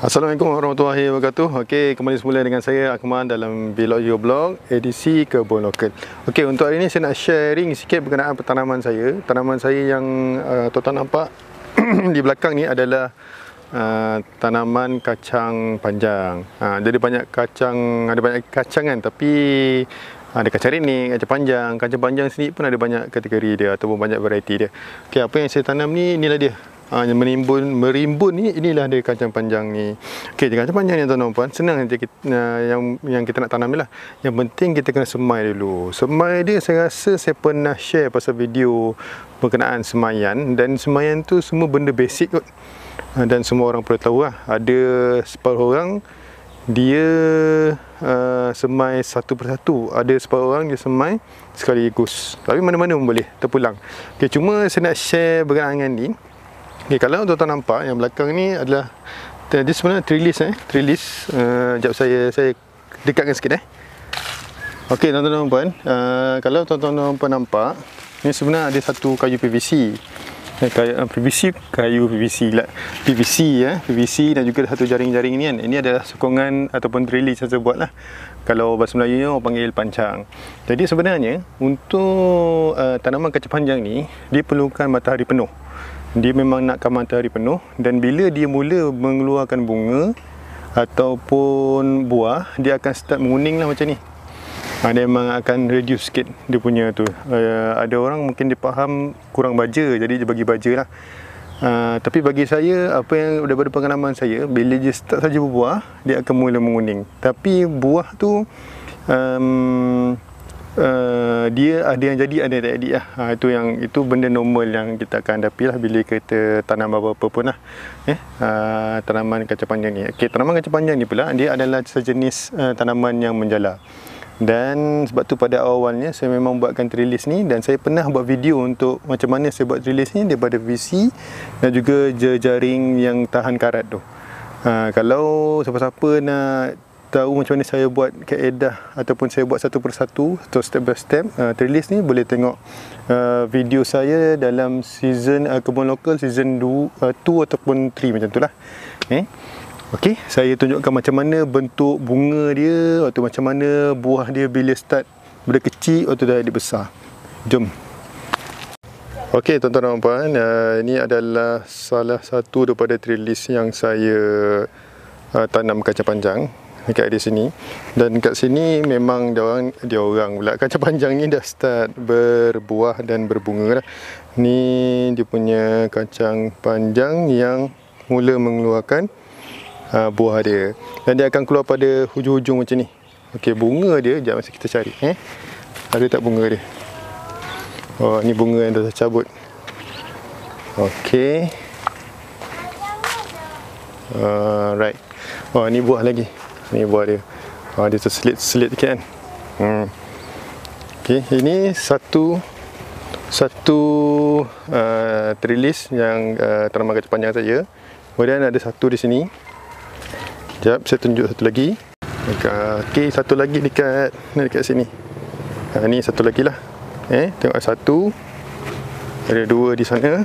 Assalamualaikum warahmatullahi wabarakatuh. Okey, kembali semula dengan saya Akmal dalam Vlog Your Blog edisi Kebun Lokal. Okey, untuk hari ini saya nak sharing sikit berkenaan tanaman saya. Tanaman saya yang tuan-tuan nampak di belakang ni adalah tanaman kacang panjang. Jadi banyak kacang kan, tapi ada kacang renik, kacang panjang. Kacang panjang sendiri pun ada banyak kategori dia ataupun banyak variety dia. Okey, apa yang saya tanam ni, inilah dia. Yang merimbun ni, inilah dia kacang panjang ni. Okey, kacang panjang ni tuan-tuan puan, senang nanti kita, yang kita nak tanam ni lah. Yang penting kita kena semai dulu. Semai dia saya rasa saya pernah share pasal video berkenaan semaian, dan semaian tu semua benda basic kot. Dan semua orang perlu tahu lah. Ada separuh orang dia semai satu persatu, ada separuh orang dia semai sekaligus. Tapi mana-mana pun boleh terpulang. Okey, cuma saya nak share berkenaan dengan ni. Okay, kalau tuan-tuan nampak yang belakang ni adalah dia sebenarnya trellis. Sekejap saya dekatkan sikit Okey, tuan-tuan dan puan, kalau tuan-tuan dan puan nampak, ni sebenarnya ada satu kayu PVC. PVC dan juga satu jaring-jaring ni kan. Ini adalah sokongan ataupun trellis yang saya buat lah. Kalau bahasa Melayunya orang panggil pancang. Jadi sebenarnya untuk tanaman kacang panjang ni, dia perlukan matahari penuh. Dia memang nakkan matahari penuh, dan bila dia mula mengeluarkan bunga ataupun buah, dia akan start menguning lah macam ni. Dia memang akan reduce sikit dia punya tu. Ada orang mungkin dia faham kurang baja, jadi dia bagi baja lah. Tapi bagi saya, apa yang daripada pengalaman saya, bila dia start saja berbuah, dia akan mula menguning. Tapi buah tu dia ada yang jadi, ada yang tak jadi lah. Itu benda normal yang kita akan hadapi lah bila kita tanam apa-apa pun lah. Tanaman kacang panjang ni. Okey, tanaman kacang panjang ni pula, dia adalah sejenis tanaman yang menjala. Dan sebab tu pada awalnya saya memang buatkan trellis ni, dan saya pernah buat video untuk macam mana saya buat trellis ni daripada VC dan juga jejaring yang tahan karat tu. Kalau siapa-siapa nak tahu macam mana saya buat kaedah ataupun saya buat satu persatu atau step by step trellis ni, boleh tengok video saya dalam season Kebun Lokal season 2 ataupun 3 macam tu lah. Okey, saya tunjukkan macam mana bentuk bunga dia, atau macam mana buah dia bila start benda kecil atau dah dia besar. Jom. Okey, tuan-tuan dan puan, ini adalah salah satu daripada trellis yang saya tanam kacang panjang dekat di sini. Dan kat sini memang dia orang pula kacang panjang ni dah start berbuah dan berbunga dah. Ni dia punya kacang panjang yang mula mengeluarkan buah dia, dan dia akan keluar pada hujung-hujung macam ni. Okey, bunga dia jap masa kita cari. Ada tak bunga dia? Oh, ni bunga yang dah cabut. Okey. Right. Oh, ni buah lagi. Ni buah dia. Dia terselit-selit sikit kan. Okey, ini satu trellis yang tanaman kacang panjang saja. Kemudian ada satu di sini. Sekejap, saya tunjuk satu lagi. Okey, satu lagi dekat sini. Ni satu lagi lah. Tengok satu. Ada dua di sana.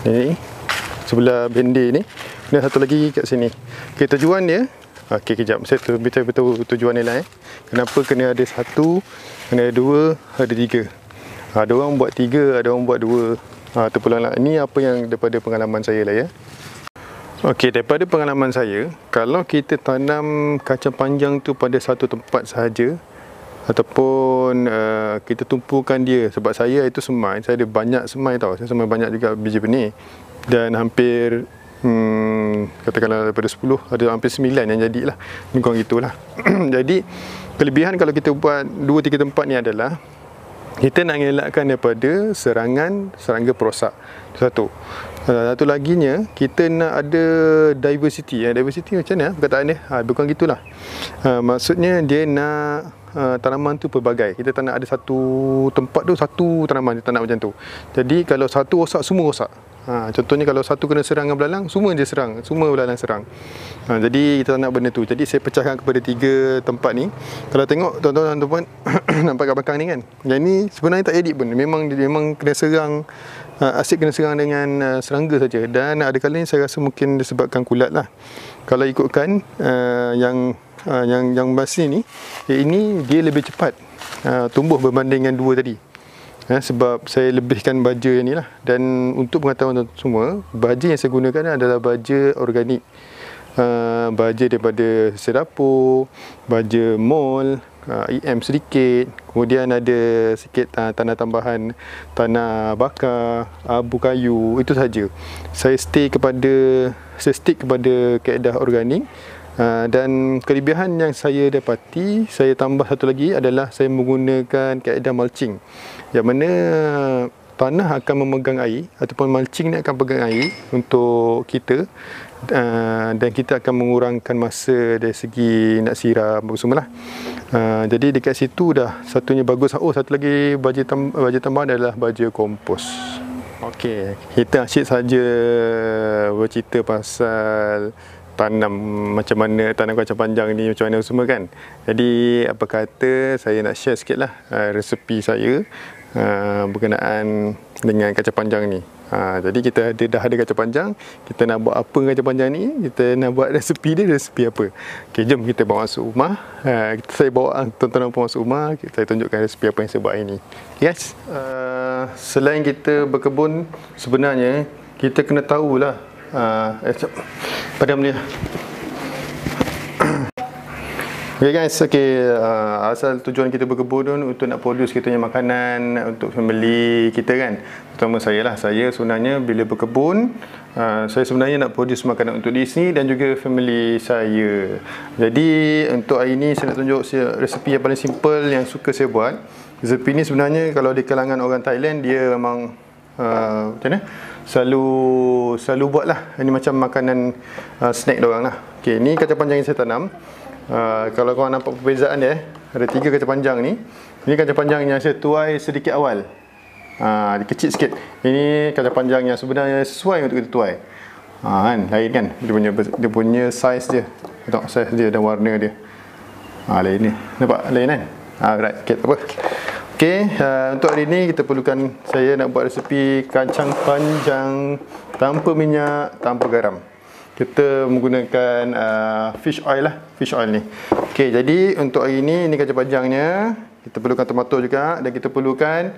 Ni sebelah bende ni. Dan satu lagi kat sini. Okey, tujuan dia. Okey, kejap. Saya betul tujuan dia lah. Kenapa kena ada satu, kena ada dua, ada tiga. Ada orang buat tiga, ada orang buat dua. Terpulang lah. Ini apa yang daripada pengalaman saya lah ya. Okey, daripada pengalaman saya, kalau kita tanam kacang panjang tu pada satu tempat sahaja, ataupun kita tumpukan dia, sebab saya itu semai, saya ada banyak semai tau, saya semai banyak juga biji benih, dan hampir katakanlah daripada 10 ada hampir 9 yang jadilah, kurang gitulah. Jadi kelebihan kalau kita buat 2-3 tempat ni adalah kita nak elakkan daripada serangga perosak. Satu laginya, kita nak ada diversity. Diversity macam mana perkataan dia? Bukan gitulah. Maksudnya dia nak tanaman tu pelbagai. Kita tak nak ada satu tempat tu satu tanaman, kita tak nak macam tu. Jadi kalau satu rosak, semua rosak. Contohnya kalau satu kena serang dengan belalang, semua dia serang, semua belalang serang. Jadi kita tak nak benda tu. Jadi saya pecahkan kepada 3 tempat ni. Kalau tengok tuan-tuan nampak kat belakang ni kan, yang ni sebenarnya tak edit pun, memang kena serang asyik kena serang dengan serangga saja. Dan ada kalanya saya rasa mungkin disebabkan kulat lah. Kalau ikutkan yang masih ni, ini dia lebih cepat tumbuh berbanding dengan dua tadi. Sebab saya lebihkan baja yang ni lah. Dan untuk pengetahuan tuan semua, baja yang saya gunakan adalah baja organik. Baja daripada sedapur, baja mall, EM sedikit, kemudian ada sikit tanah tambahan, tanah bakar, abu kayu, itu saja. Saya stick kepada kaedah organik. Dan kelebihan yang saya dapati, saya tambah satu lagi adalah saya menggunakan kaedah mulching, yang mana tanah akan memegang air, ataupun mulching ni akan pegang air untuk kita, dan kita akan mengurangkan masa dari segi nak siram apa semua lah. Jadi dekat situ dah satunya bagus. Satu lagi baja tambahan adalah baja kompos. Okey, kita asyik saja bercerita pasal tanam, macam mana tanam kacang panjang ni, macam mana semua kan. Jadi apa kata saya nak share sikit lah resepi saya berkenaan dengan kacang panjang ni. Jadi kita dah ada kacang panjang, kita nak buat apa kacang panjang ni, kita nak buat resepi apa. Okay, jom kita bawa masuk rumah. Saya bawa tuan-tuan masuk rumah, saya tunjukkan resepi apa yang saya buat hari ni. Okay, guys, selain kita berkebun, sebenarnya kita kena tahulah pada benda. Okay guys, asal tujuan kita berkebun tu untuk nak produce kita punya makanan untuk family kita kan. Terutama saya lah, saya sebenarnya bila berkebun, saya sebenarnya nak produce makanan untuk diri sendiri dan juga family saya. Jadi untuk hari ni saya nak tunjuk resepi yang paling simple yang suka saya buat. Resepi ni sebenarnya kalau di kalangan orang Thailand, dia memang macam mana, selalu buat lah. Ini macam makanan snack diorang lah. Okay, ni kacang panjang yang saya tanam. Kalau korang nampak perbezaan dia, ada 3 kacang panjang ni. Ini kacang panjang yang saya tuai sedikit awal, dia kecil sikit. Ini kacang panjang yang sebenarnya sesuai untuk kita tuai. Kan, lain kan, dia punya saiz dia. Tengok saiz dia dan warna dia. Lain ni, nampak lain kan. Right, okay, tak apa. Okay, untuk hari ni kita perlukan, saya nak buat resepi kacang panjang tanpa minyak, tanpa garam. Kita menggunakan fish oil lah, fish oil ni. Okay, jadi untuk hari ni kacang panjangnya. Kita perlukan tomato juga, dan kita perlukan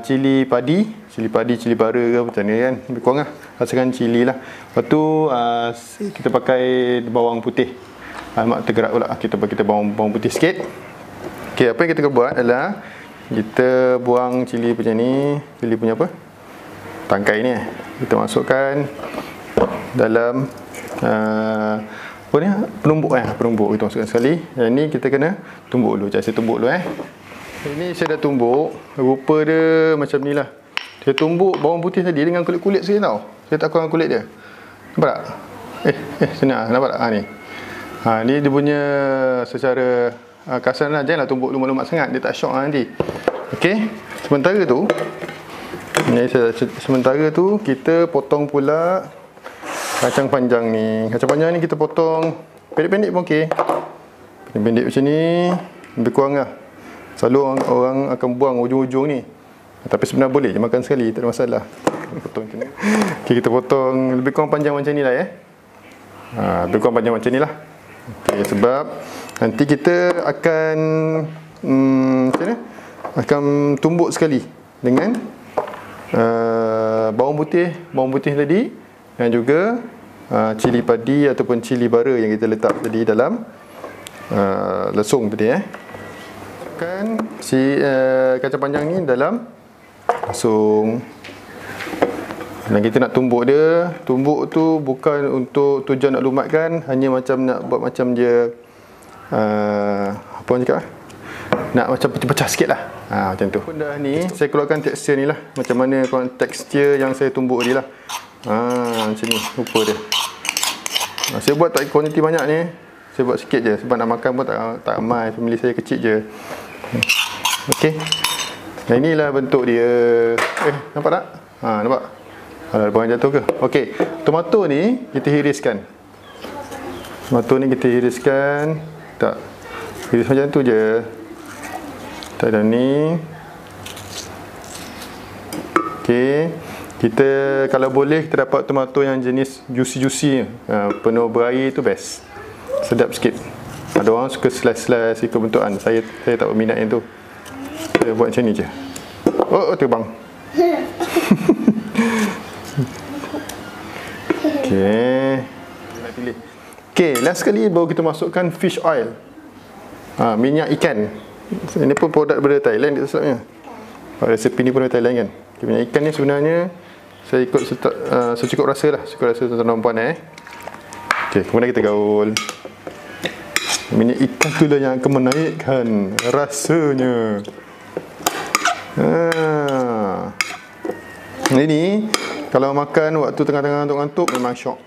cili padi, cili bara ke macam ni kan, lebih kurang lah, rasakan cili lah. Lepas tu kita pakai bawang putih. Mak tergerak pula, kita bawang putih sikit. Okay, apa yang kita buat adalah kita buang cili macam ni, cili punya apa, tangkai ni kita masukkan dalam apa ni, penumbuk kita masukkan sekali. Yang ni kita kena tumbuk dulu. Saya tumbuk dulu Ini saya dah tumbuk, rupa dia macam ni lah. Saya tumbuk bawang putih tadi dengan kulit-kulit sekali tau. Saya tak kurang kulit dia. Nampak tak? Sini nampak tak? Ni ni dia punya secara kasar lah. Janganlah tumbuk lumat-lumat sangat, dia tak syok nanti. Okey, sementara tu kita potong pula kacang panjang ni. Kacang panjang ni kita potong pendek-pendek pun okey. Pendek-pendek macam ni, lebih kurang lah. Selalu orang akan buang ujung-ujung ni, tapi sebenarnya boleh je makan sekali, tak ada masalah. Potong macam ni. Okay, kita potong lebih kurang panjang macam ni lah lebih kurang panjang macam ni lah. Okay, sebab nanti kita akan macam ni, akan tumbuk sekali dengan bawang putih tadi, dan juga cili padi ataupun cili bara yang kita letak tadi dalam lesung tadi. Masukkan kacang panjang ni dalam lesung. Dan kita nak tumbuk dia. Tumbuk tu bukan untuk tujuan nak lumatkan, hanya macam nak buat macam dia apa orang cakap, nak macam pecah-pecah sikit lah. Macam tu. Dah ni saya keluarkan tekstur ni lah, macam mana tekstur yang saya tumbuk ni lah. Macam ni rupa dia. Saya buat tak kuantiti banyak ni, saya buat sikit je sebab nak makan pun tak ramai, family saya kecil je. Okey, nah inilah bentuk dia. Nampak tak? Nampak? Ada barang jatuh ke? Okey, tomato ni kita hiriskan. Tak, hiris macam tu je. Tak ada ni. Okey, Kita kalau boleh kita dapat tomato yang jenis juicy-juicy, penuh berair tu best. Sedap sikit. Ada orang suka slice-slice ikut bentukan. Saya tak berminat yang tu. Saya buat macam ni je. Oh, terbang. Okey. Nak pilih. Okey, last sekali baru kita masukkan fish oil. Minyak ikan. Ini pun produk daripada Thailand dia sebabnya. Resepi ni pun dari Thailand kan. Okay, minyak ikan ni sebenarnya saya ikut secukup rasa lah. Secukup rasa tuan-tuan dan puan Okey, kemudian kita gaul. Minyak ikan tu lah yang akan menaikkan rasanya. Ini kalau makan waktu tengah-tengah ngantuk-ngantuk memang syok.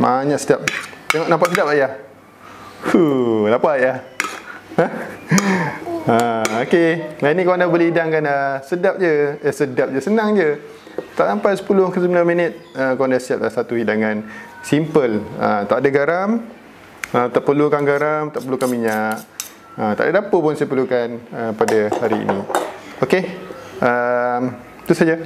Banyak sedap. Tengok nampak sedap ayah? Nampak ayah? Okey. Nah, ini korang dah boleh hidangkan sedap je. Sedap je, senang je. Tak sampai 10 ke 9 minit korang dah siap dah satu hidangan simple. Tak ada garam, tak perlukan garam, tak perlukan minyak. Tak ada dapur pun saya perlukan pada hari ini. Okey. Itu saja.